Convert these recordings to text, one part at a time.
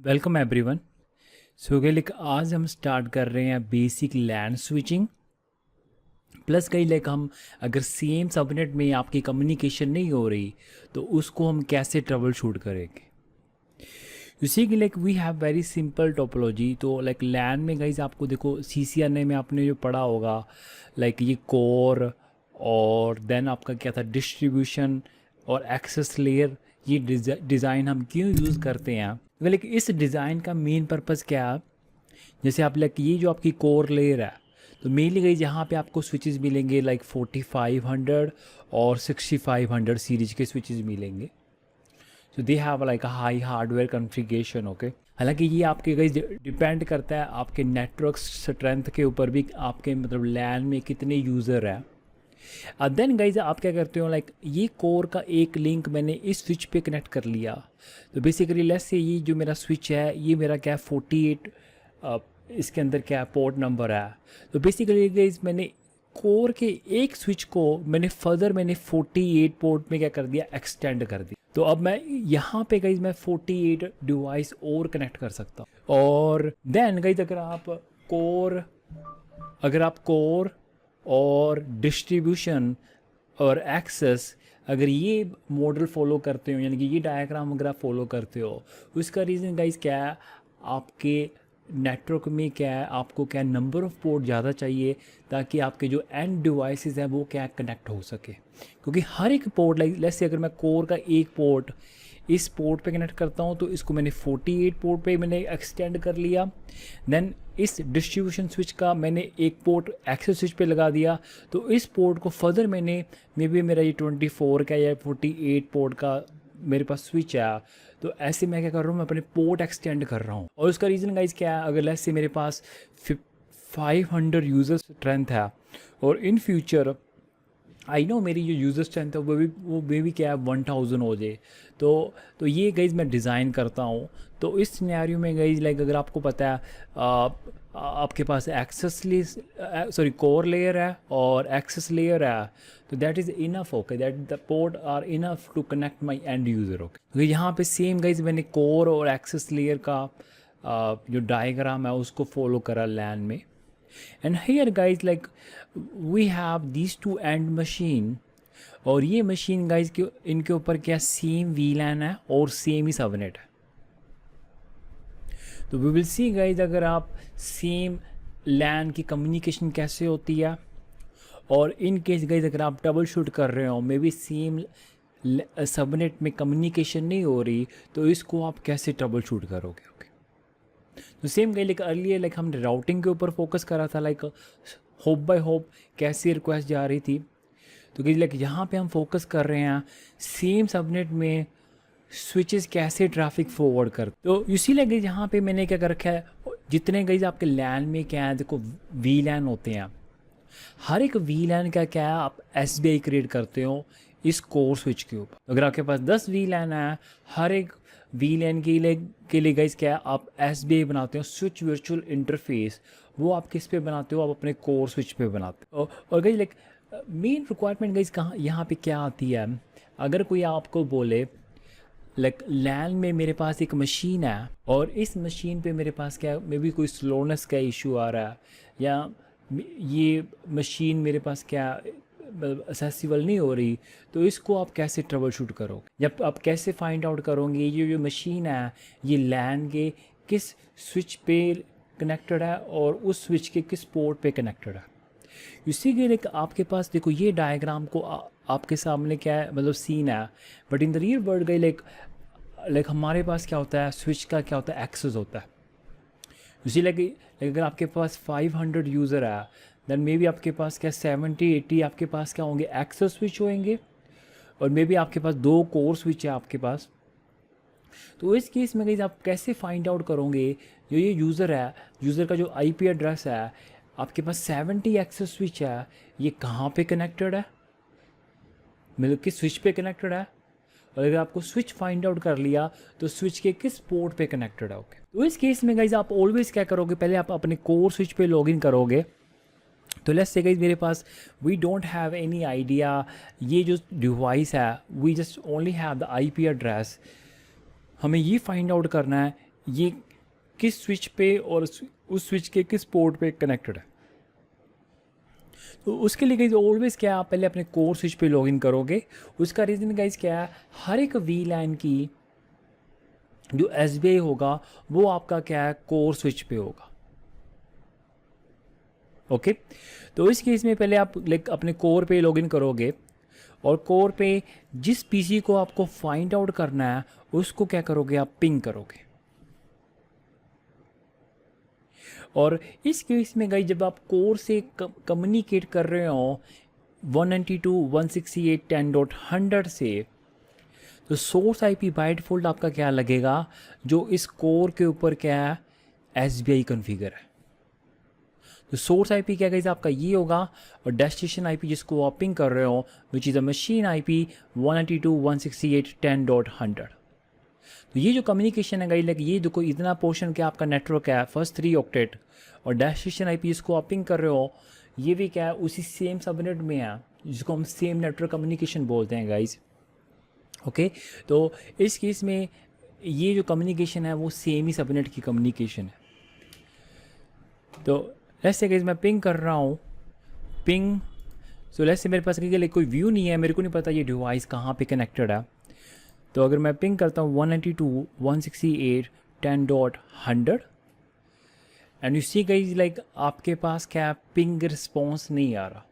Welcome everyone. So like आज हम start कर रहे हैं बेसिक लैन स्विचिंग प्लस कई लाइक हम अगर सेम सबनेट में आपकी कम्युनिकेशन नहीं हो रही तो उसको हम कैसे ट्रबल शूट करेंगे। यू सी कि like we have very simple topology. तो लाइक लैन में गाइज आपको देखो CCNA में आपने जो पढ़ा होगा लाइक ये कोर और देन आपका क्या था डिस्ट्रीब्यूशन और एक्सेस लेयर। ये डिज़ाइन हम क्यों यूज़ करते हैं? लाइक इस डिज़ाइन का मेन पर्पज़ क्या है? जैसे आप लाइक ये जो आपकी कोर लेयर है तो मेनली गई जहाँ पे आपको स्विचेस मिलेंगे लाइक 4500 और 6500 सीरीज के स्विचेस मिलेंगे। So they have like a high hardware configuration. Okay, हालांकि ये आपके गई डिपेंड करता है आपके नेटवर्क स्ट्रेंथ के ऊपर भी, आपके मतलब लैन में कितने यूज़र हैं। देन गाइज आप क्या करते हो लाइक ये कोर का एक लिंक मैंने इस स्विच पे कनेक्ट कर लिया। तो बेसिकली लेट्स से ये जो मेरा स्विच है ये मेरा क्या 48 इसके अंदर क्या पोर्ट नंबर है। तो बेसिकली गाइज मैंने कोर के एक स्विच को मैंने 48 पोर्ट में क्या कर दिया, एक्सटेंड कर दिया। तो अब मैं यहाँ पे गाइज मैं 48 डिवाइस और कनेक्ट कर सकता हूँ। और देन गाइज अगर आप कोर और डिस्ट्रीब्यूशन और एक्सेस अगर ये मॉडल फॉलो करते हो, यानी कि ये डायग्राम अगर आप फॉलो करते हो, उसका रीज़न गाइज क्या है, आपके नेटवर्क में क्या है, आपको क्या नंबर ऑफ़ पोर्ट ज़्यादा चाहिए ताकि आपके जो एंड डिवाइसेस हैं वो क्या कनेक्ट हो सके। क्योंकि हर एक पोर्ट लाइक लेट्स से अगर मैं कोर का एक पोर्ट इस पोर्ट पे कनेक्ट करता हूँ तो इसको मैंने 48 पोर्ट पे मैंने एक्सटेंड कर लिया। देन इस डिस्ट्रीब्यूशन स्विच का मैंने एक पोर्ट एक्सेस स्विच पे लगा दिया। तो इस पोर्ट को फर्दर मैंने मे बी मेरा ये 24 का या 48 पोर्ट का मेरे पास स्विच है, तो ऐसे मैं क्या कर रहा हूँ, मैं अपने पोर्ट एक्सटेंड कर रहा हूँ। और उसका रीज़न गाइज क्या है, अगर लेट्स से मेरे पास 500 यूज़र स्ट्रेंथ है और इन फ्यूचर आई नो मेरी जो यूज़र स्ट्रेंथ है वो भी क्या है 1000 हो जाए। तो ये गाइज मैं डिज़ाइन करता हूँ। तो इस सिनेरियो में गाइज लाइक अगर आपको पता है आपके पास कोर लेयर है और एक्सेस लेयर है, तो that is enough. Okay, that the port are enough to connect my end user. Okay, तो यहाँ पे सेम गाइज मैंने कोर और एक्सेस लेयर का जो डायग्राम है उसको फॉलो करा लैन में। And here guys like we have these two end machine, और ये मशीन गाइज के इनके ऊपर क्या सेम VLAN है और सेम ही सबनेट है। तो वी विल सी गाइज अगर आप सेम लैन की कम्युनिकेशन कैसे होती है, और इन केस गाइज अगर आप डबल शूट कर रहे हो मे बी सेम सबनेट में कम्युनिकेशन नहीं हो रही, तो इसको आप कैसे ट्रबल शूट करोगे। ओके, तो सेम गई लाइक अर्लियर लाइक हमने राउटिंग के ऊपर फोकस करा था, लाइक होप बाय होप कैसे रिक्वेस्ट जा रही थी। तो कि लाइक यहाँ पे हम फोकस कर रहे हैं सेम सबनेट में स्विचेस कैसे ट्रैफिक फॉरवर्ड कर। तो इसी लगे यहाँ पे मैंने क्या कर रखा है, जितने गई आपके लैन में क्या है, देखो VLAN होते हैं। हर एक VLAN का क्या है, आप SBI क्रिएट करते हो इस कोर स्विच के ऊपर। अगर आपके पास 10 VLAN है, हर एक VLAN के लिए गाइस क्या है, आप SBI बनाते हो, स्विच वर्चुअल इंटरफेस। वो आप किस पे बनाते हो, आप अपने कोर स्विच पे बनाते हो। और guys like main requirement guys कहाँ यहाँ पे क्या आती है, अगर कोई आपको बोले लाइक लैन में मेरे पास एक मशीन है और इस मशीन पे मेरे पास क्या मे भी कोई स्लोनेस का इशू आ रहा है, या ये मशीन मेरे पास क्या असेसिबल नहीं हो रही, तो इसको आप कैसे ट्रबल शूट करोगे, जब आप कैसे फाइंड आउट करोगे ये जो मशीन है ये लैन के किस स्विच पे कनेक्टेड है और उस स्विच के किस पोर्ट पे कनेक्टेड है। इसी के लिए आपके पास देखो ये डायग्राम को आपके सामने क्या है, मतलब सीन है, but in the real world गई लाइक हमारे पास क्या होता है, स्विच का क्या होता है, एक्सेस होता है। इसी लाइक अगर आपके पास 500 यूज़र है, देन मे बी आपके पास क्या 70-80 आपके पास क्या होंगे, एक्सेस स्विच होंगे, और मे बी आपके पास 2 कोर स्विच है आपके पास। तो इस केस में आप कैसे फाइंड आउट करोगे जो ये यूज़र है, यूज़र का जो IP एड्रेस है, आपके पास 70 एक्सेस स्विच है, ये कहाँ पे कनेक्टेड है, मतलब कि स्विच पे कनेक्टेड है। और अगर आपको स्विच फाइंड आउट कर लिया तो स्विच के किस पोर्ट पे कनेक्टेड है। ओके, तो इस केस में गाइज आप ऑलवेज क्या करोगे, पहले आप अपने कोर स्विच पे लॉगिन करोगे। तो लेट्स से गाइज मेरे पास we don't have any idea ये जो डिवाइस है, we just only have the IP address. हमें ये फाइंड आउट करना है ये किस स्विच पे और उस स्विच के किस पोर्ट पे कनेक्टेड है। तो उसके लिए गाइज ऑलवेज क्या है, आप पहले अपने कोर स्विच पे लॉगिन करोगे। उसका रीज़न गाइज क्या है, हर एक वीलैन की जो एसबीआई होगा वो आपका क्या है, कोर स्विच पे होगा। ओके तो इस केस में पहले आप लाइक अपने कोर पे लॉगिन करोगे और कोर पे जिस पीसी को आपको फाइंड आउट करना है उसको क्या करोगे, आप पिंग करोगे। और इस केस में गई जब आप कोर से कम्युनिकेट कर रहे हो 192.168.10.100 से, तो सोर्स आईपी बाइट फोल्ड आपका क्या लगेगा, जो इस कोर के ऊपर क्या है, एसबीआई कॉन्फ़िगर है। तो सोर्स आईपी क्या गाइस आपका ये होगा, और डेस्टिनेशन आईपी जिसको आप पिंग कर रहे हो which is a machine IP 192.168.10.100। तो ये जो कम्युनिकेशन है गाइस, लाइक ये देखो इतना पोर्शन क्या आपका नेटवर्क है, फर्स्ट 3 ऑक्टेट, और डेस्टिनेशन आईपी जिसको आप पिंग कर रहे हो ये भी क्या है, उसी सेम सबनेट में है जिसको हम सेम नेटवर्क कम्युनिकेशन बोलते हैं गाइस। ओके तो इस केस में ये जो कम्युनिकेशन है वो सेम ही सबनेट की कम्युनिकेशन है। तो लेट्स से गाइस मैं पिंग कर रहा हूँ, पिंग। सो लेट्स से मेरे पास कोई व्यू नहीं है, मेरे को नहीं पता ये डिवाइस कहाँ पे कनेक्टेड है। तो अगर मैं पिंग करता हूँ 192.168.10.100 and you see guys like आपके पास क्या पिंग रिस्पॉन्स नहीं आ रहा।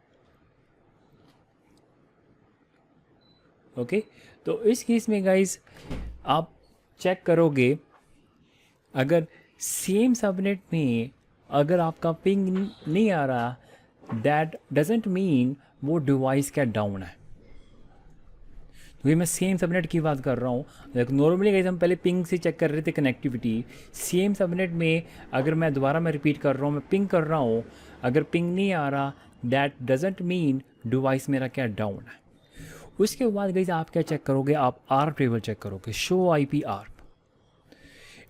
ओके तो इस केस में गाइस आप चेक करोगे, अगर सेम सबनेट में अगर आपका पिंग नहीं आ रहा, दैट डजेंट मीन वो डिवाइस क्या डाउन है। क्योंकि मैं सेम सबनेट की बात कर रहा हूँ, लाइक नॉर्मली गाइस हम पहले पिंग से चेक कर रहे थे कनेक्टिविटी। सेम सबनेट में अगर मैं दोबारा मैं रिपीट कर रहा हूँ, मैं पिंग कर रहा हूँ, अगर पिंग नहीं आ रहा दैट डजेंट मीन डिवाइस मेरा क्या डाउन है। उसके बाद गाइस आप क्या चेक करोगे, आप आर्प टेबल चेक करोगे, show IP ARP.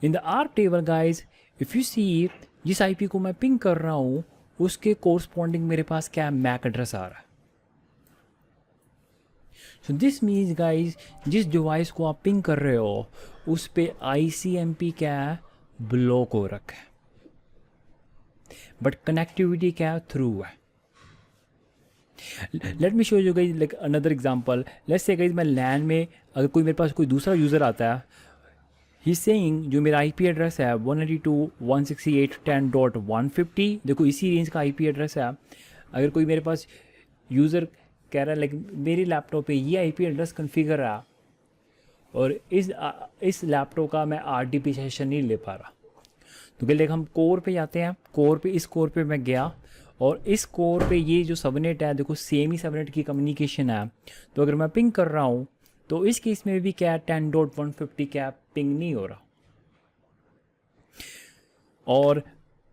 In the ARP table guys if you see जिस आईपी को मैं पिंग कर रहा हूँ उसके कोरस्पॉन्डिंग मेरे पास क्या मैक एड्रेस आ रहा है। सो दिस मीन्स गाइस जिस डिवाइस को आप पिंग कर रहे हो उस पे आईसीएमपी क्या है, ब्लॉक हो रखा है, बट कनेक्टिविटी क्या थ्रू है। Let me show you guys like another example. Let's say guys मैं लैन में अगर कोई मेरे पास कोई दूसरा यूज़र आता है, ही सेइंग जो मेरा आईपी एड्रेस है 192.168.10.150, देखो इसी रेंज का आईपी एड्रेस है। अगर कोई मेरे पास यूज़र कह रहा है लाइक मेरी लैपटॉप पे ये आईपी एड्रेस कॉन्फ़िगर है और इस लैपटॉप का मैं आरडीपी सेशन नहीं ले पा रहा, तो क्या लाइक हम कोर पे जाते हैं, कोर पे इस कोर पे मैं गया और इस कोर पे ये जो सबनेट है देखो सेम ही सबनेट की कम्युनिकेशन है। तो अगर मैं पिंग कर रहा हूँ तो इस केस में भी क्या 10.150 क्या पिंग नहीं हो रहा। और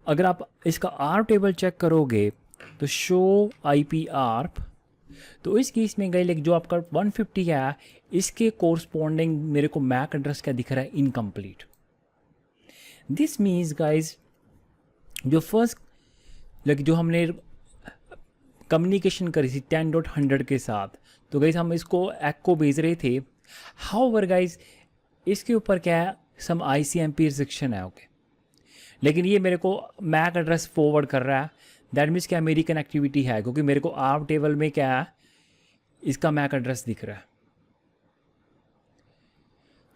अगर आप इसका आर्प टेबल चेक करोगे तो शो आईपी आर्प, तो इस केस में गए लाइक जो आपका 150 है इसके कोरस्पॉन्डिंग मेरे को मैक एड्रेस क्या दिख रहा है, इनकम्प्लीट। दिस मीन्स गाइज जो फर्स्ट लाइक जो हमने कम्युनिकेशन करी थी 10.100 के साथ, तो गाइज हम इसको एक्को भेज रहे थे। हाउएवर गाइज इसके ऊपर क्या है, सम आईसीएमपी रिस्ट्रिक्शन है। ओके लेकिन ये मेरे को मैक एड्रेस फॉरवर्ड कर रहा है, दैट मीन्स क्या मेरी कनेक्टिविटी है, क्योंकि मेरे को आर्प टेबल में क्या है इसका मैक एड्रेस दिख रहा है।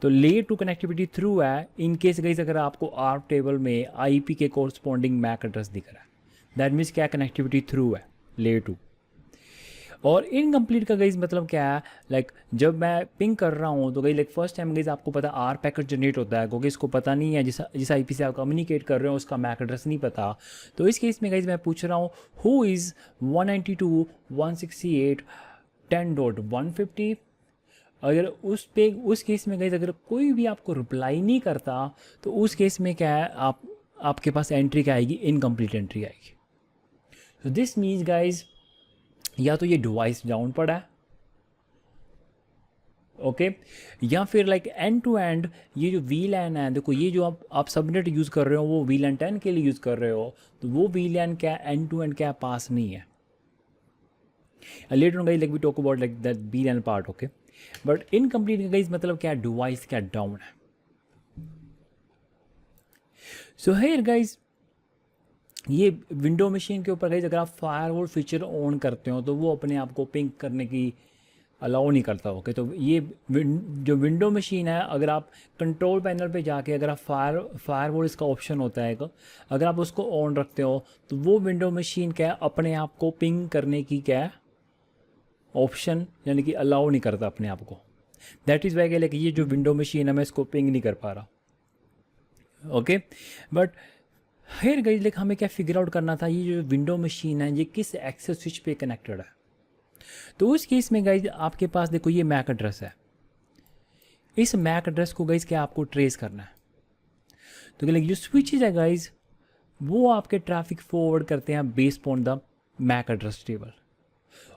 तो लेयर टू कनेक्टिविटी थ्रू है इन केस गाइज अगर आपको आर्प टेबल में आईपी के कोरस्पॉन्डिंग मैक एड्रेस दिख रहा है, दैट मीन्स क्या कनेक्टिविटी थ्रू है लेयर टू। और इनकम्प्लीट का गाइज मतलब क्या है, लाइक जब मैं पिंग कर रहा हूँ तो guys like first time guys आपको पता आर पैकेट जनरेट होता है, क्योंकि इसको पता नहीं है जिस आईपी से आप कम्युनिकेट कर रहे हो उसका मैक एड्रेस नहीं पता। तो इस केस में गाइज मैं पूछ रहा हूँ हु इज़ 192.168.10.150। अगर उस केस में गाइज अगर कोई भी आपको रिप्लाई नहीं करता तो उस केस में क्या है, आपके पास एंट्री क्या आएगी, इनकम्प्लीट एंट्री आएगी। तो दिस मीन्स गाइज या तो ये डिवाइस डाउन पड़ा है, ओके या फिर लाइक एंड टू एंड ये जो वीलैन है, देखो ये जो आप सबनेट यूज़ कर रहे हो वो वीलैन 10 के लिए यूज़ कर रहे हो, तो वो वीलैन क्या एंड टू एंड क्या पास नहीं है। Later on guys like we talk about like that VLAN part, okay but incomplete guys मतलब क्या डिवाइस क्या डाउन है। सो हेयर गाइज, ये विंडो मशीन के ऊपर गाइज अगर आप फायरवॉल फीचर ऑन करते हो तो वो अपने आप को पिंग करने की अलाउ नहीं करता। ओके, तो ये जो विंडो मशीन है, अगर आप कंट्रोल पैनल पे जाके अगर आप फायरवॉल इसका ऑप्शन होता है, अगर आप उसको ऑन रखते हो तो वो विंडो मशीन क्या है, अपने आप को पिंग करने की क्या है ऑप्शन, यानी कि अलाउ नहीं करता अपने आप को। दैट इज़ वाई क्या, लाइक ये जो विंडो मशीन है मैं इसको पिंग नहीं कर पा रहा। Okay, but here guys, like हमें क्या फिगर आउट करना था, ये जो विंडो मशीन है ये किस एक्सेस स्विच पे कनेक्टेड है। तो उस केस में गाइज आपके पास देखो ये मैक एड्रेस है, इस मैक एड्रेस को गाइज क्या आपको ट्रेस करना है। तो लाइक जो स्विचेज है गाइज वो आपके ट्रैफिक फॉरवर्ड करते हैं based on the MAC address table,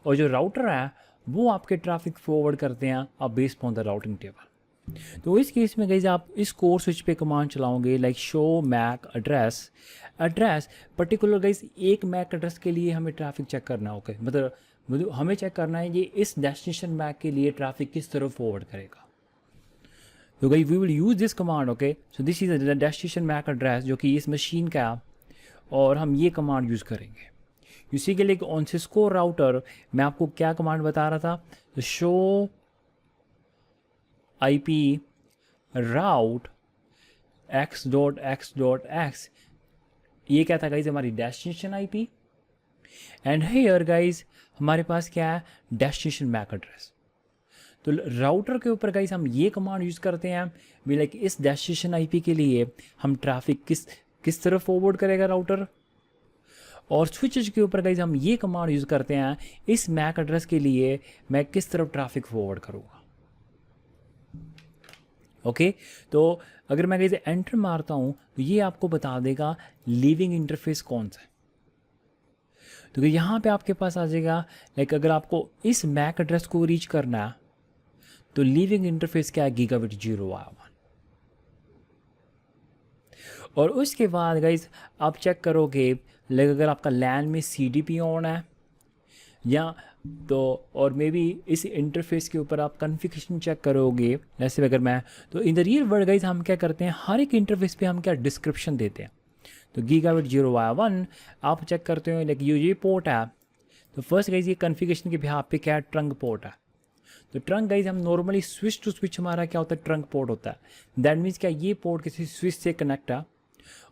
और जो राउटर है वो आपके ट्रैफिक फॉरवर्ड करते हैं अब based on the routing table. तो इस केस में गाइज आप इस कोर स्विच पे कमांड चलाओगे like show mac address. Address particular guys एक मैक एड्रेस के लिए हमें ट्रैफिक चेक करना है। ओके, मतलब हमें चेक करना है ये इस डेस्टिनेशन मैक के लिए ट्रैफिक किस तरफ फॉरवर्ड करेगा। तो guys we will use this command. Okay, so this is the destination mac address जो कि इस मशीन का, और हम ये कमांड यूज़ करेंगे। इसी के लिए ऑन सिस्को राउटर मैं आपको क्या कमांड बता रहा था, तो शो IP राउट x.x.x, ये क्या था गाइज हमारी destination IP, and hair guys हमारे पास क्या है डेस्टिनेशन मैक एड्रेस। तो राउटर के ऊपर गाइज हम ये कमांड यूज़ करते हैं भी लाइक इस डेस्टिनेशन IP के लिए हम ट्रैफिक किस तरफ फॉरवर्ड करेगा राउटर, और स्विचेज के ऊपर गाइज हम ये कमांड यूज़ करते हैं इस मैक एड्रेस के लिए मैं किस तरफ ट्रैफिक फॉरवर्ड करूँगा। ओके, तो अगर मैं गाइज एंटर मारता हूँ तो ये आपको बता देगा लीविंग इंटरफेस कौन सा है। तो यहाँ पे आपके पास आ जाएगा लाइक अगर आपको इस मैक एड्रेस को रीच करना है तो लीविंग इंटरफेस क्या है, गीगाबिट 0/1। और उसके बाद गाइज आप चेक करोगे लाइक अगर आपका लैन में CDP ऑन है या तो, और मे बी इस इंटरफेस के ऊपर आप कॉन्फ़िगरेशन चेक करोगे। जैसे अगर मैं तो इन द रियल वर्ल्ड गाइज हम क्या करते हैं, हर एक इंटरफेस पे हम क्या डिस्क्रिप्शन देते हैं। तो गीगाबिट 0/1 आप चेक करते हो लाइक ये पोर्ट है, तो फर्स्ट गाइज ये कॉन्फ़िगरेशन के बिहाफ पे क्या है, ट्रंक पोर्ट है। तो ट्रंक गाइज हम नॉर्मली स्विच टू स्विच हमारा क्या होता है, ट्रंक पोर्ट होता है। दैट मीन्स क्या ये पोर्ट किसी स्विच से कनेक्ट है,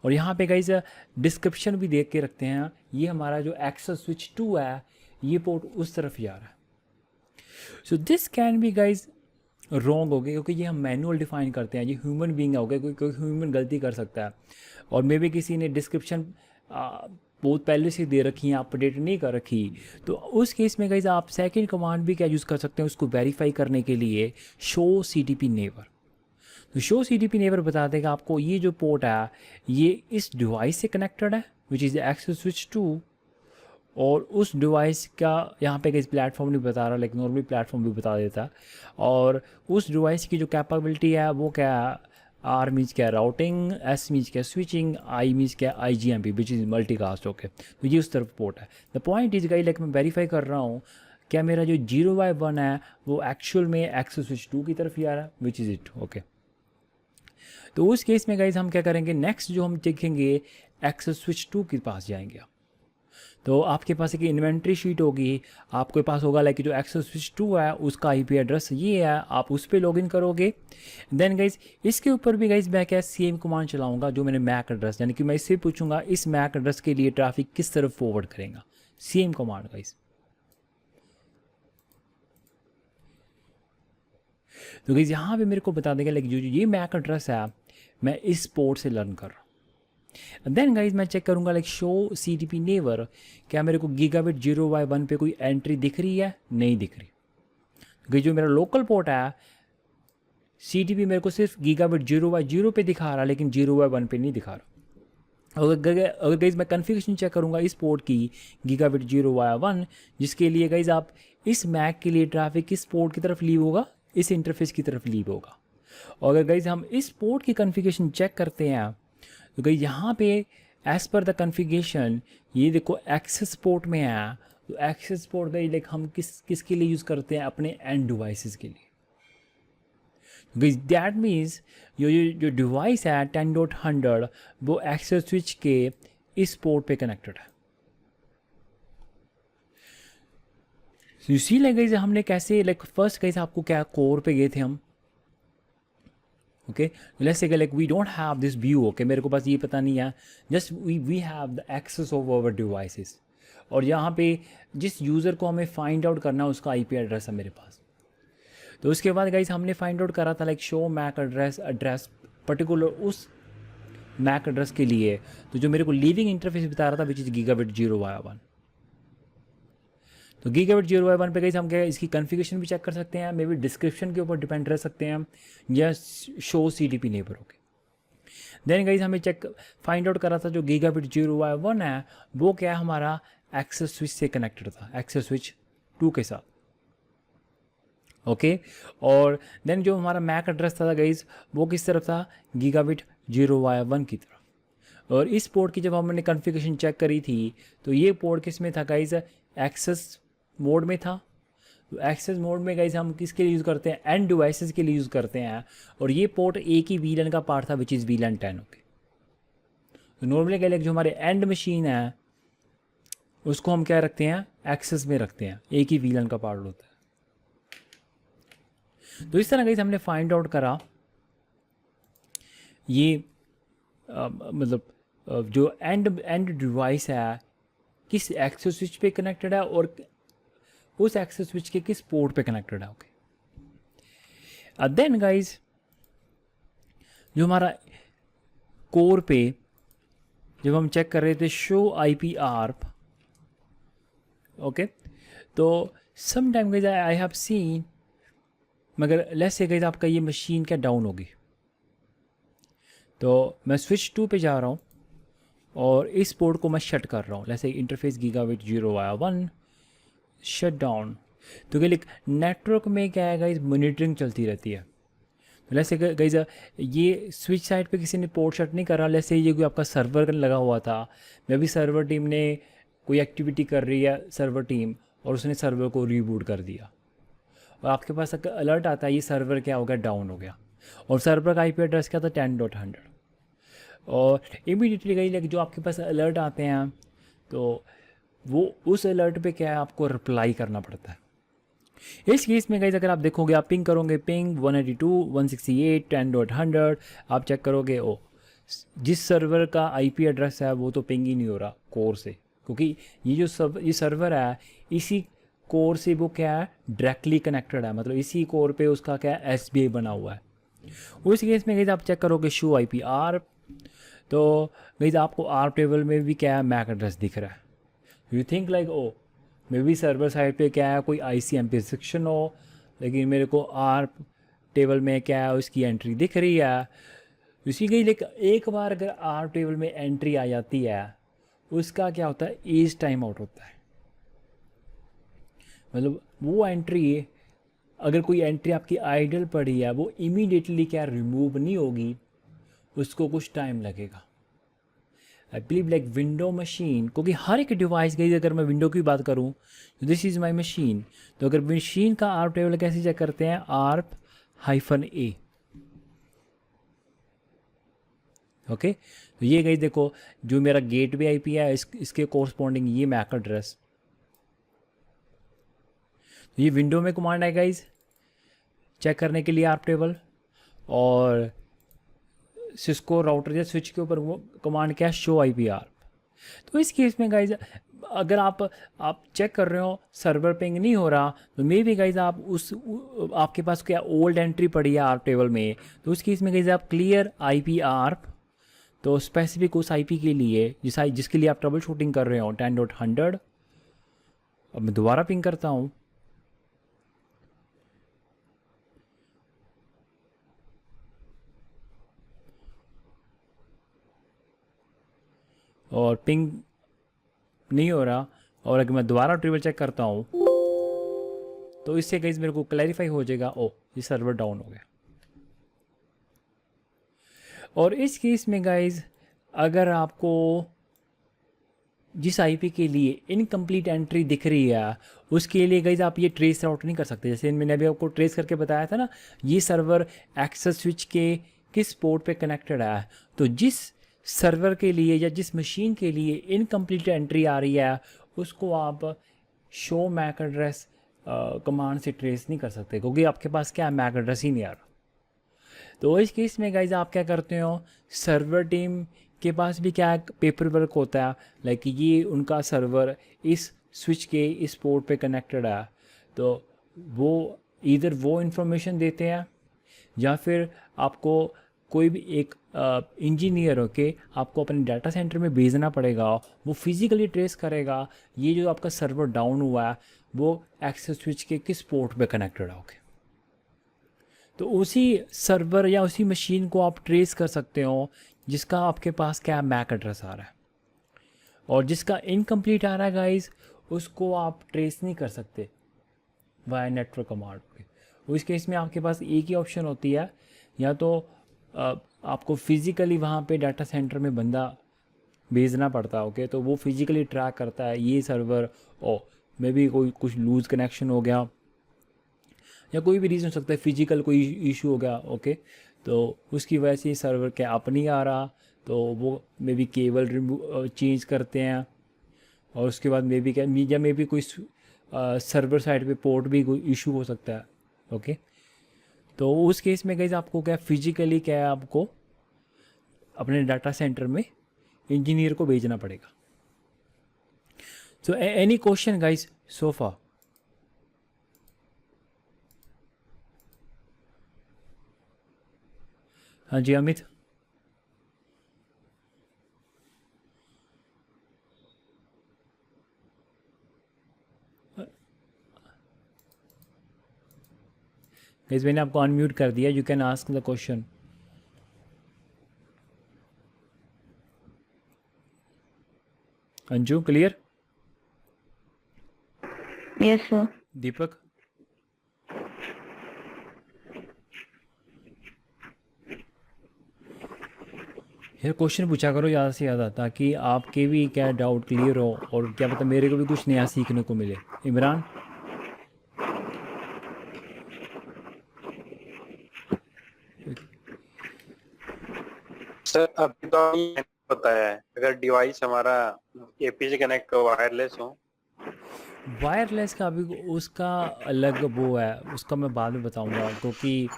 और यहाँ पे गाइज डिस्क्रिप्शन भी देख के रखते हैं, ये हमारा जो एक्सेस स्विच 2 है ये पोर्ट उस तरफ जा रहा है। So this can be guys wrong हो गए क्योंकि ये हम मैनुअल डिफाइन करते हैं, ये ह्यूमन बीइंग हो गया, कोई ह्यूमन गलती कर सकता है, और मे बी किसी ने डिस्क्रिप्शन बहुत पहले से दे रखी है, अपडेट नहीं कर रखी। तो उस केस में गाइज आप सेकंड कमांड भी क्या यूज़ कर सकते हैं उसको वेरीफाई करने के लिए, शो CDP नेबर। तो शो CDP नेबर बता देगा आपको ये जो पोर्ट है ये इस डिवाइस से कनेक्टेड है विच इज़ एक्सेस स्विच 2, और उस डिवाइस का यहाँ पे इस प्लेटफॉर्म नहीं बता रहा, लेकिन नॉर्मली प्लेटफॉर्म भी बता देता, और उस डिवाइस की जो कैपेबिलिटी है वो क्या है, R मीन्स क्या राउटिंग, S मीन्स क्या स्विचिंग, I मीन्स क्या IGMP which is multicast. Okay, तो ये उस तरफ पोर्ट है। The point is guys like मैं वेरीफाई कर रहा हूँ क्या मेरा जो 0/1 है वो एक्चुअल में एक्सेस स्विच 2 की तरफ ही आ रहा है विच इज़ इट। ओके, तो उस केस में गाइज हम क्या करेंगे, नेक्स्ट जो हम देखेंगे एक्सेस स्विच 2 के पास जाएंगे। तो आपके पास एक इन्वेंट्री शीट होगी, आपके पास होगा लाइक जो एक्सेस स्विच 2 है उसका IP एड्रेस ये है, आप उस पर लॉगिन करोगे। देन गाइज इसके ऊपर भी गाइज मैं क्या सेम कमांड चलाऊंगा जो मैंने मैक एड्रेस, यानी कि मैं इससे पूछूंगा इस मैक एड्रेस के लिए ट्रैफिक किस तरफ फॉरवर्ड करेगा, सेम कमांड गाइज। तो गाइज यहाँ पे मेरे को बता देगा लाइक जो ये मैक एड्रेस है मैं इस पोर्ट से लर्न कर रहा हूँ। देन गाइज मैं चेक करूंगा लाइक शो CDP नेबर, क्या मेरे को गीगाबिट 0/1 पे कोई एंट्री दिख रही है, नहीं दिख रही, क्योंकि जो मेरा लोकल पोर्ट है CDP मेरे को सिर्फ गीगाबिट 0/0 पे दिखा रहा है लेकिन 0/1 पे नहीं दिखा रहा। अगर गाइज मैं कॉन्फ़िगरेशन चेक करूंगा इस पोर्ट की गीगाबिट 0/1, जिसके लिए गाइज आप इस मैक के लिए ट्रैफिक किस पोर्ट की तरफ लीव होगा, इस इंटरफेस की तरफ लीव होगा। और अगर गाइज हम इस पोर्ट की कॉन्फ़िगरेशन चेक करते हैं तो गाइज यहाँ पे एज पर द कॉन्फ़िगरेशन ये देखो एक्सेस पोर्ट में है, तो एक्सेस पोर्ट गाइज लाइक हम किसके लिए यूज़ करते हैं, अपने एंड डिवाइसेस के लिए। दैट मीन्स जो डिवाइस है 10.100 वो एक्सेस स्विच के इस पोर्ट पे कनेक्टेड है। यू सी लाइक गाइस हमने कैसे लाइक फर्स्ट गाइस आपको क्या कोर पे गए थे हम। Okay let's say like we don't have this view. Okay मेरे को पास ये पता नहीं है, just we have the access of our devices. और यहाँ पे जिस यूज़र को हमें फाइंड आउट करना है उसका आईपी एड्रेस है मेरे पास। तो उसके बाद गाइस हमने फाइंड आउट करा था like show mac address particular उस मैक एड्रेस के लिए। तो जो मेरे को लीविंग इंटरफेस बता रहा था विच इज़ गीगाबिट 0/1। तो गीगाबिट 0/1 पे गाइस हम क्या इसकी कॉन्फ़िगरेशन भी चेक कर सकते हैं, मे बी डिस्क्रिप्शन के ऊपर डिपेंड रह सकते हैं या show CDP neighbour. Okay then guys हमें चेक फाइंड आउट करा था जो गीगाबिट 0/1 है वो क्या हमारा एक्सेस स्विच से कनेक्टेड था, एक्सेस स्विच 2 के साथ। ओके और देन जो हमारा मैक एड्रेस था गाइस वो किस तरफ था, गीगाबिट 0/1 की तरफ। और इस पोर्ट की जब हमने कॉन्फ़िगरेशन चेक करी थी तो ये पोर्ट किस में था गाइस, एक्सेस मोड में था। तो एक्सेस मोड में गाइस हम किसके लिए यूज़ करते हैं, एंड डिवाइसेस के लिए यूज़ करते हैं। और ये पोर्ट एक ही VLAN का पार्ट था विच इज़ VLAN 10। ओके तो नॉर्मली क्या जो हमारे एंड मशीन है उसको हम क्या रखते हैं, एक्सेस में रखते हैं, एक ही VLAN का पार्ट होता है। तो इस तरह गाइस हमने फाइंड आउट करा ये मतलब जो एंड डिवाइस है किस एक्सेस स्विच पे कनेक्टेड है और उस एक्सेस स्विच के किस पोर्ट पे कनेक्टेड है। ओके देन गाइस जो हमारा कोर पे जब हम चेक कर रहे थे शो IP ARP। ओके तो some time guys I have seen, मगर लेट्स से गाइस आपका ये मशीन क्या डाउन होगी तो मैं स्विच 2 पे जा रहा हूँ और इस पोर्ट को मैं शट कर रहा हूँ, जैसे इंटरफेस गीगाबिट 0/1 शट डाउन। तो क्या लाइक नेटवर्क में क्या है गाइस मॉनिटरिंग चलती रहती है। तो लेट्स से गाइस ये स्विच साइड पे किसी ने पोर्ट शट नहीं करा, लेट्स से ये कोई आपका सर्वर लगा हुआ था, मे भी सर्वर टीम ने कोई एक्टिविटी कर रही है सर्वर टीम और उसने सर्वर को रीबूट कर दिया और आपके पास अलर्ट आता है ये सर्वर क्या हो गया, डाउन हो गया। और सर्वर का IP एड्रेस क्या था 10.100। और इमीडिएटली गई लाइक जो आपके पास अलर्ट आते हैं तो वो उस अलर्ट पे क्या है आपको रिप्लाई करना पड़ता है। इस केस में गाइस अगर आप देखोगे आप पिंग करोगे पिंग 192.168.10.100 आप चेक करोगे ओ जिस सर्वर का IP एड्रेस है वो तो पिंग ही नहीं हो रहा कोर से, क्योंकि ये सर्वर है इसी कोर से वो क्या है डायरेक्टली कनेक्टेड है, मतलब इसी कोर पे उसका क्या है SBI बना हुआ है। उस केस में गाइस आप चेक करोगे शो IP ARP तो गाइस आपको ARP टेबल में भी क्या है मैक एड्रेस दिख रहा है। You think like oh may be server side पे क्या है कोई ICMP सेक्शन हो, लेकिन मेरे को ARP टेबल में क्या है उसकी एंट्री दिख रही है। उसी के लिए एक बार अगर ARP टेबल में एंट्री आ जाती है उसका क्या होता है एज टाइम आउट होता है, मतलब वो एंट्री अगर कोई एंट्री आपकी आइडल पड़ी है वो इमीडिएटली क्या रिमूव नहीं होगी, उसको कुछ टाइम लगेगा। I believe like window machine, क्योंकि हर एक डिवाइस गई अगर मैं विंडो की बात करूं तो दिस इज़ माई मशीन। तो अगर मशीन का ARP टेबल कैसे चेक करते हैं ARP-A। ओके तो ये गई देखो जो मेरा गेटवे IP है इसके कोरस्पॉन्डिंग ये मैक एड्रेस, तो ये विंडो में कमांड है गाइज चेक करने के लिए ARP टेबल। और सिस्को राउटर या स्विच के ऊपर वो कमांड क्या है शो IP ARP। तो इस केस में गाइज अगर आप चेक कर रहे हो सर्वर पिंग नहीं हो रहा तो मे भी गाइज आप आपके पास क्या ओल्ड एंट्री पड़ी है ARP टेबल में, तो उस केस में गाइज आप क्लियर IP ARP तो स्पेसिफिक उस IP के लिए जिसके लिए आप ट्रबल शूटिंग कर रहे हो 10.100। अब मैं दोबारा पिंग करता हूँ और पिंग नहीं हो रहा, और अगर मैं दोबारा ट्रिबल चेक करता हूँ तो इससे गाइज मेरे को क्लैरिफाई हो जाएगा ओ ये सर्वर डाउन हो गया। और इस केस में गाइज अगर आपको जिस आईपी के लिए इनकम्प्लीट एंट्री दिख रही है उसके लिए गाइज आप ये ट्रेस आउट नहीं कर सकते। जैसे मैंने अभी आपको ट्रेस करके बताया था ना, ये सर्वर एक्सेस स्विच के किस पोर्ट पे कनेक्टेड है। तो जिस सर्वर के लिए या जिस मशीन के लिए इनकम्प्लीट एंट्री आ रही है उसको आप शो मैक एड्रेस कमांड से ट्रेस नहीं कर सकते, क्योंकि आपके पास क्या है, मैक एड्रेस ही नहीं आ रहा। तो इस केस में गाइज आप क्या करते हो, सर्वर टीम के पास भी क्या पेपर वर्क होता है, लाइक ये उनका सर्वर इस स्विच के इस पोर्ट पे कनेक्टेड है, तो वो इधर वो इन्फॉर्मेशन देते हैं या फिर आपको कोई भी एक इंजीनियर होके आपको अपने डाटा सेंटर में भेजना पड़ेगा, वो फिज़िकली ट्रेस करेगा ये जो आपका सर्वर डाउन हुआ है वो एक्सेस स्विच के किस पोर्ट पे कनेक्टेड है। ओके, तो उसी सर्वर या उसी मशीन को आप ट्रेस कर सकते हो जिसका आपके पास क्या मैक एड्रेस आ रहा है, और जिसका इनकम्प्लीट आ रहा है गाइस उसको आप ट्रेस नहीं कर सकते वाया नेटवर्क कमांड पे। उस केस में आपके पास एक ही ऑप्शन होती है, या तो आपको फिज़िकली वहाँ पे डाटा सेंटर में बंदा भेजना पड़ता है। ओके, तो वो फिज़िकली ट्रैक करता है ये सर्वर, और मे भी कोई कुछ लूज़ कनेक्शन हो गया या कोई भी रीज़न हो सकता है, फिजिकल कोई इशू हो गया। ओके, तो उसकी वजह से सर्वर क्या अप नहीं आ रहा, तो वो मे बी केबल चेंज करते हैं, और उसके बाद मे बी क्या या मे बी कोई सर्वर साइड पे पोर्ट भी कोई इशू हो सकता है। ओके, तो उस केस में गाइस आपको क्या फिजिकली क्या है, आपको अपने डाटा सेंटर में इंजीनियर को भेजना पड़ेगा। So any question guys so far? हाँ जी अमित। गाइस मैंने आपको अनम्यूट कर दिया, you can ask the question. Anju clear? Yes sir. Deepak? यार क्वेश्चन पूछा करो ज़्यादा से ज़्यादा, ताकि आपके भी क्या डाउट क्लियर हो और क्या पता मेरे को भी कुछ नया सीखने को मिले। इमरान? सर अभी तो ये बताया है, अगर डिवाइस हमारा एपी से कनेक्ट वायरलेस हो। वायरलेस का अभी उसका अलग वो है, उसका मैं बाद में बताऊंगा, क्योंकि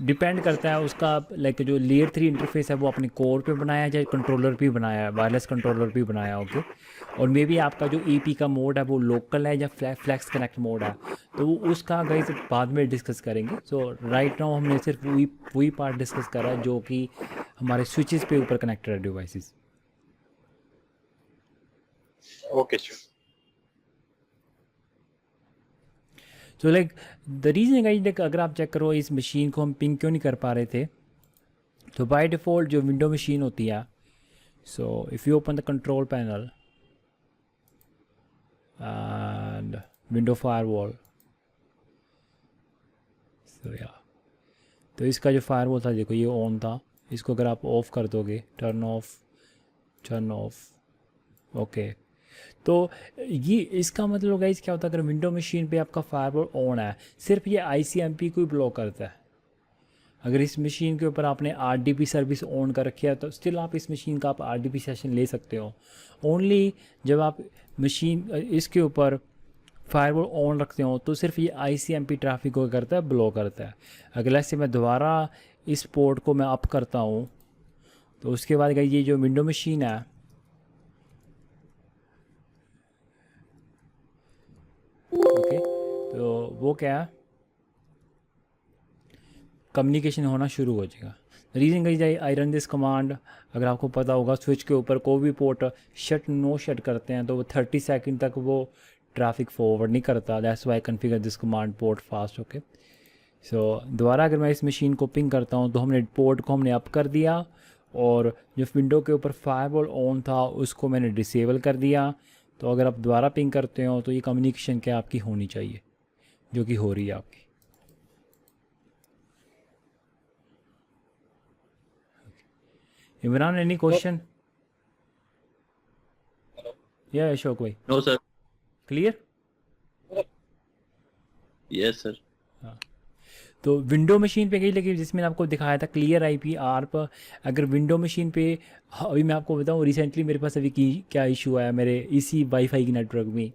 डिपेंड करता है उसका, लाइक जो लेयर 3 इंटरफेस है वो अपने कोर पे बनाया है या कंट्रोलर पे बनाया है, वायरलेस कंट्रोलर पे बनाया है। ओके, और मे बी आपका जो ईपी का मोड है वो लोकल है या फ्लैक्स कनेक्ट मोड है, तो वो उसका गाइस बाद में डिस्कस करेंगे। सो राइट नाउ हमने सिर्फ वही पार्ट डिस्कस करा है जो कि हमारे स्विचेस पे ऊपर कनेक्टेड है devices. Okay sir. So like the reason guys, like अगर आप चेक करो इस मशीन को हम पिंग क्यों नहीं कर पा रहे थे, तो बाय डिफ़ॉल्ट जो विंडो मशीन होती है, so if you open the control panel and window firewall, so yeah, तो इसका जो फायरवॉल था देखो ये ऑन था, इसको अगर आप ऑफ़ कर दोगे, टर्न ऑफ, ओके, तो ये इसका मतलब गाइस क्या होता है, अगर विंडो मशीन पे आपका फायरवॉल ऑन है सिर्फ ये आईसीएमपी को ही ब्लॉक करता है। अगर इस मशीन के ऊपर आपने आरडीपी सर्विस ऑन कर रखी है तो स्टिल आप इस मशीन का आप आरडीपी सेशन ले सकते हो। ओनली जब आप मशीन इसके ऊपर फायरवॉल ऑन रखते हो तो सिर्फ ये आईसीएमपी ट्रैफिक को करता है, ब्लॉक करता है। अगला से मैं दोबारा इस पोर्ट को मैं अप करता हूँ तो उसके बाद ये जो विंडो मशीन है, ओके, तो वो क्या है, कम्युनिकेशन होना शुरू हो जाएगा। रीजन कही आई रन दिस कमांड, अगर आपको पता होगा स्विच के ऊपर कोई भी पोर्ट शट करते हैं तो वो 30 सेकंड तक वो ट्रैफिक फॉरवर्ड नहीं करता। That's why configure this command port fast. Okay, so दोबारा अगर मैं इस मशीन को पिंग करता हूँ तो हमने पोर्ट को हमने अप कर दिया, और जो विंडो के ऊपर फायरवॉल ऑन था उसको मैंने डिसेबल कर दिया। तो अगर आप दोबारा पिंग करते हो तो ये कम्युनिकेशन क्या आपकी होनी चाहिए, जो कि हो रही है आपकी। Imran any question? या अशोक भाई no sir. Clear? Yes sir. हाँ, तो विंडो मशीन पे गई, लेकिन जिसमें मैंने आपको दिखाया था क्लियर आईपी आर्प, अगर विंडो मशीन पे, अभी मैं आपको बताऊँ रिसेंटली मेरे पास अभी की क्या इशू आया मेरे इसी वाईफाई की नेटवर्क में।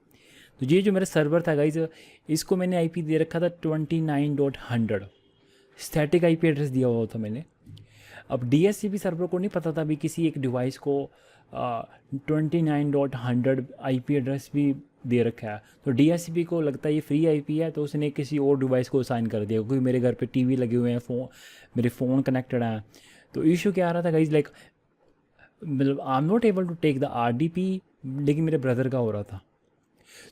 तो ये जो मेरा सर्वर था गाइज, इसको मैंने आईपी दे रखा था 29.100, स्टैटिक आईपी एड्रेस दिया हुआ था मैंने। अब डीएससीपी सर्वर को नहीं पता था अभी किसी एक डिवाइस को 29.100 आईपी एड्रेस भी दे रखा है। तो डीएससीपी को लगता है ये फ्री आईपी है, तो उसने किसी और डिवाइस को असाइन कर दिया, क्योंकि मेरे घर पे टीवी लगे हुए हैं, मेरे फ़ोन कनेक्टेड हैं। तो इशू क्या आ रहा था गाइज, लाइक मतलब I am not able to take the RDP, लेकिन मेरे ब्रदर का हो रहा था।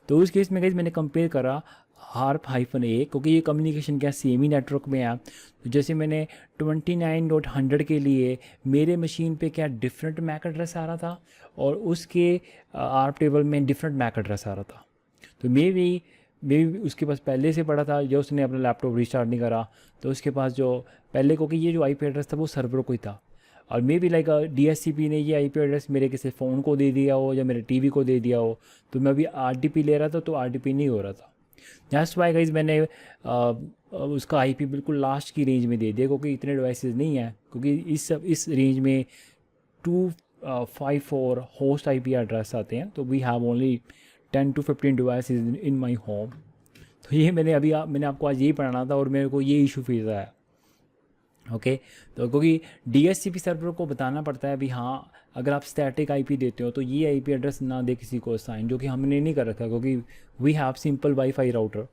तो उस केस में गाइज मैंने कंपेयर करा हार्प-A, क्योंकि ये कम्युनिकेशन क्या सेम ही नेटवर्क में है। तो जैसे मैंने 29.100 के लिए मेरे मशीन पे क्या डिफरेंट मैक एड्रेस आ रहा था, और उसके आर्प टेबल में डिफरेंट मैक एड्रेस आ रहा था। तो मे भी उसके पास पहले से पड़ा था, जो उसने अपना लैपटॉप रिस्टार्ट नहीं करा, तो उसके पास जो पहले, क्योंकि ये जो आईपी एड्रेस था वो सर्वर को ही था, और मे बी लाइक डीएससीपी ने ये आईपी एड्रेस मेरे किसी फ़ोन को दे दिया हो या मेरे टीवी को दे दिया हो। तो मैं अभी आरडीपी ले रहा था तो आरडीपी नहीं हो रहा था। दैट्स वाई गाइज मैंने उसका आईपी बिल्कुल लास्ट की रेंज में दे दिया, क्योंकि इतने डिवाइसेस नहीं हैं, क्योंकि इस रेंज में 254 होस्ट आईपी एड्रेस आते हैं। तो we have only 10 to 15 devices in my home. तो ये मैंने आपको आज यही पढ़ाना था, और मेरे को ये इशू फेस आया। ओके तो क्योंकि डीएससीपी सर्वर को बताना पड़ता है भी हाँ, अगर आप स्टैटिक आईपी देते हो तो ये आईपी एड्रेस ना दे किसी को असाइन, जो कि हमने नहीं कर रखा, क्योंकि we have simple wifi router.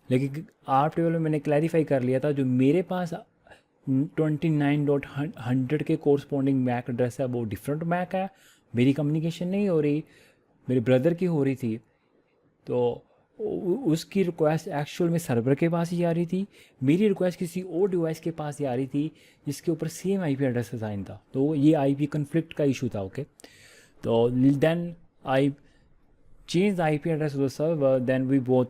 लेकिन आर्प टेबल में मैंने क्लैरिफाई कर लिया था, जो मेरे पास 29.100 के कोरस्पॉन्डिंग मैक एड्रेस है वो डिफरेंट मैक है, मेरी कम्युनिकेशन नहीं हो रही, मेरे ब्रदर की हो रही थी। तो उसकी रिक्वेस्ट एक्चुअल में सर्वर के पास ही आ रही थी, मेरी रिक्वेस्ट किसी और डिवाइस के पास ही आ रही थी जिसके ऊपर सेम आईपी एड्रेस असाइन था। तो ये आईपी कन्फ्लिक्ट का इशू था। ओके तो then I change the IP address of the server, then we both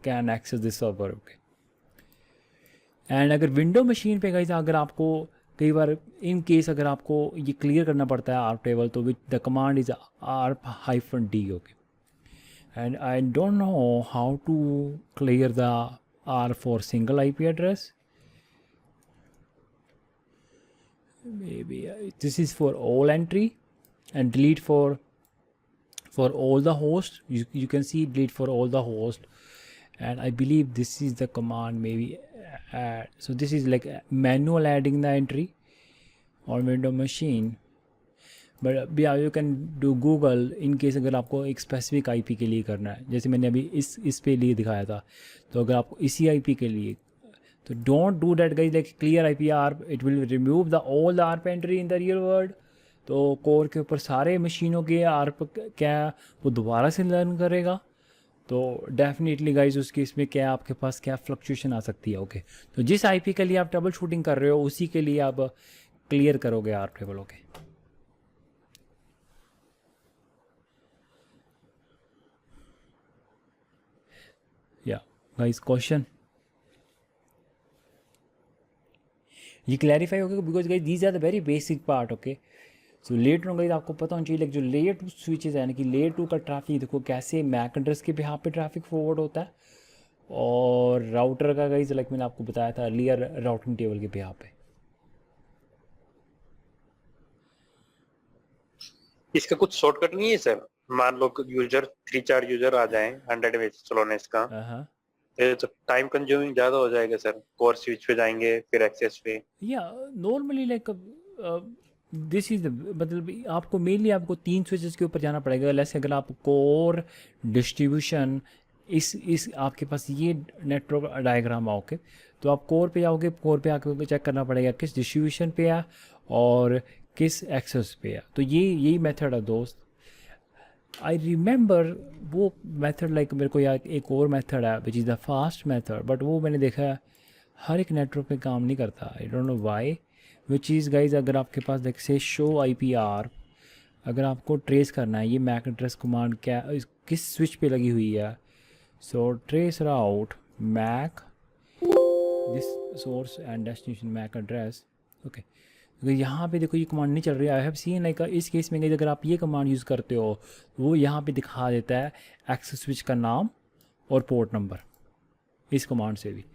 can access this server. Okay and अगर विंडो मशीन पे गई, अगर आपको कई बार इन केस अगर आपको ये क्लियर करना पड़ता है आर्प टेबल, तो which the command is ARP-D। Okay and I don't know how to clear the R for single IP address. Maybe this is for all entry, and delete for all the host. You can see delete for all the host, and I believe this is the command, maybe add. So this is like manual adding the entry on window machine. But you can do Google in case अगर आपको एक specific IP के लिए करना है, जैसे मैंने अभी इस पे लिए दिखाया था। तो अगर आपको इसी आईपी के लिए, तो don't do that guys, like clear IP ARP, it will remove the all the ARP entry in the real world. तो कोर के ऊपर सारे मशीनों के आर्प क्या वो दोबारा से लर्न करेगा। तो डेफिनेटली गाइज उस केस में क्या आपके पास क्या फ्लक्चुएशन आ सकती है। ओके तो जिस आईपी के लिए आप ट्रबल शूटिंग कर रहे हो उसी के लिए आप क्लियर करोगे आर्प टेबल। ओके या गाइस क्वेश्चन ये क्लैरिफाई हो गया, because guys these are the very basic part. Okay so layer two guys आपको पता होना चाहिए, लाइक जो लेयर टू स्विचेस है, यानी कि लेयर टू का ट्रैफिक देखो कैसे मैक एड्रेस के बिहाफ पे ट्रैफिक फॉरवर्ड होता है, और राउटर का गाइस लाइक मैंने आपको बताया था अर्लियर राउटिंग टेबल के बिहाफ पे। इसका कुछ शॉर्टकट नहीं है सर? मान लो यूजर 3-4 यूजर आ जाएं 100 में चलाने इसका, हाँ ये तो टाइम कंज्यूमिंग ज्यादा हो जाएगा सर। कोर स्विच पे जाएंगे फिर एक्सेस पे। या नॉर्मली लाइक दिस इज मतलब आपको मेनली आपको 3 स्विचेस के ऊपर जाना पड़ेगा। जैसे अगर आप कोर डिस्ट्रीब्यूशन इस आपके पास ये नेटवर्क डायग्राम आओगे तो आप कोर पे जाओगे, कोर पे आके चेक करना पड़ेगा किस डिस्ट्रीब्यूशन पे है और किस एक्सेस पे है। तो यही मेथड है दोस्त। आई रिमेंबर वो मेथड लाइक मेरे को याद एक और मेथड है which is the fast method, but वो मैंने देखा है हर एक नेटवर्क पे काम नहीं करता। आई don't know why. Which is guys अगर आपके पास देख से शो IPR, अगर आपको ट्रेस करना है ये मैक एड्रेस कमांड क्या किस स्विच पे लगी हुई है, so trace route mac this source and destination mac address. Okay अगर यहाँ पे देखो ये कमांड नहीं चल रही, आई हैव सीन लाइक इस केस में गाइस अगर आप ये कमांड यूज़ करते हो वो यहाँ पे दिखा देता है एक्सेस स्विच का नाम और पोर्ट नंबर इस कमांड से भी।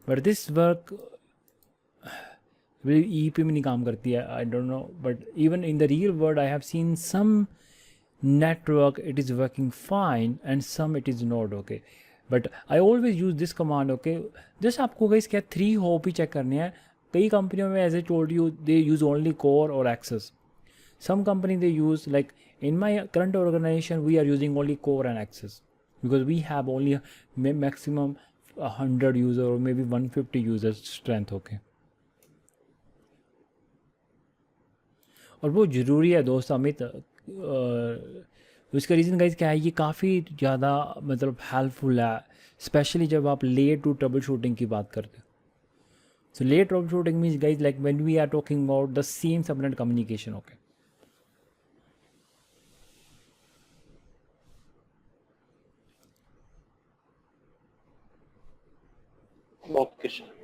बट दिस वर्क ई पे भी नहीं काम करती है, I don't know, but even in the real world I have seen some network it is working fine and some it is not, okay, but I always use this command, okay, just आपको guys क्या 3 hope ही check करने हैं। कई कंपनियों में as I told you they use only core or access, some company they use like in my current organization we are using only core and access because we have only maximum 100 user or maybe 150 users strength, okay। और वो ज़रूरी है दोस्त अमित, उसका reason guys क्या है, ये काफ़ी ज़्यादा मतलब हेल्पफुल है स्पेशली जब आप लेयर टू ट्रबल शूटिंग की बात करते हो। So layer trouble shooting means guys like when we are talking about the same subnet communication, okay. Okay sir.